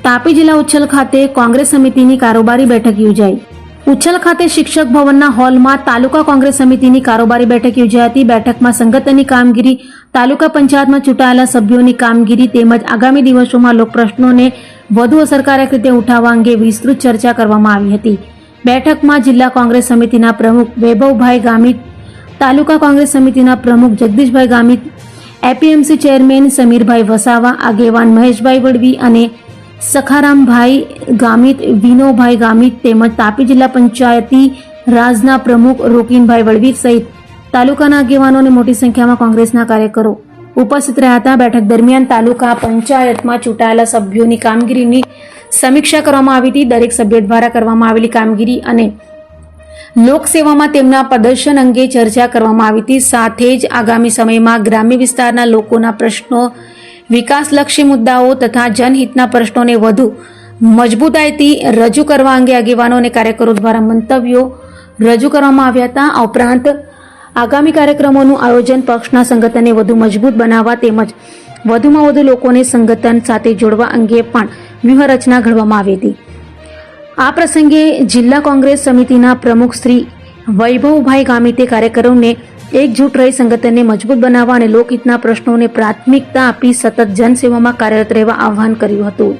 તાપી જિલ્લા ઉચ્છલ ખાતે કોંગ્રેસ સમિતિની કારોબારી બેઠક યોજાઈ. ઉચ્છલ ખાતે શિક્ષક ભવનના હોલમાં તાલુકા કોંગ્રેસ સમિતિની કારોબારી બેઠક યોજાઈ હતી. બેઠકમાં સંગઠનની કામગીરી, તાલુકા પંચાયતમાં ચૂંટાયેલા સભ્યોની કામગીરી તેમજ આગામી દિવસોમાં લોકપ્રશ્નોને વધુ અસરકારક રીતે ઉઠાવવા અંગે વિસ્તૃત ચર્ચા કરવામાં આવી હતી. બેઠકમાં જિલ્લા કોંગ્રેસ સમિતિના પ્રમુખ વૈભવભાઈ ગામિત, તાલુકા કોંગ્રેસ સમિતિના પ્રમુખ જગદીશભાઈ ગામિત, એપીએમસી ચેરમેન સમીરભાઈ વસાવા, આગેવાન મહેશભાઈ વડવી અને સખારામભાઈ ગામિત, વિનોભાઈ ગામિત તેમજ તાપી જિલ્લા પંચાયતી રાજના પ્રમુખ રોકીનભાઈ વડવી સહિત તાલુકાના આગેવાનો અને મોટી સંખ્યામાં કોંગ્રેસના કાર્યકરો ઉપસ્થિત રહ્યા હતા. બેઠક દરમિયાન તાલુકા પંચાયતમાં ચૂંટાયેલા સભ્યોની કામગીરીની સમીક્ષા કરવામાં આવી હતી. દરેક સભ્ય દ્વારા કરવામાં આવેલી કામગીરી અને લોકસેવામાં તેમના પ્રદર્શન અંગે ચર્ચા કરવામાં આવી હતી. સાથે જ આગામી સમયમાં ગ્રામ્ય વિસ્તારના લોકોના પ્રશ્નો, વિકાસલક્ષી મુદ્દાઓ તથા જનહિતના પ્રશ્નોને વધુ મજબૂતાઈથી રજૂ કરવા અંગે આગેવાનો અને કાર્યકરો દ્વારા મંતવ્યો રજૂ કરવામાં આવ્યા હતા. આ ઉપરાંત આગામી કાર્યક્રમોનું આયોજન પક્ષના સંગઠનને વધુ મજબૂત બનાવવા તેમજ વધુમાં વધુ લોકોને સંગઠન સાથે જોડવા અંગે પણ વ્યૂહરચના ઘડવામાં આવી હતી. આ પ્રસંગે જિલ્લા કોંગ્રેસ સમિતિના પ્રમુખ શ્રી વૈભવભાઈ ગામિતે કાર્યકરોને એકજૂટ રહી સંગઠનને મજબૂત બનાવવા અને લોકહિતના પ્રશ્નોને પ્રાથમિકતા આપી સતત જનસેવામાં કાર્યરત રહેવા આહ્વાન કર્યું હતું.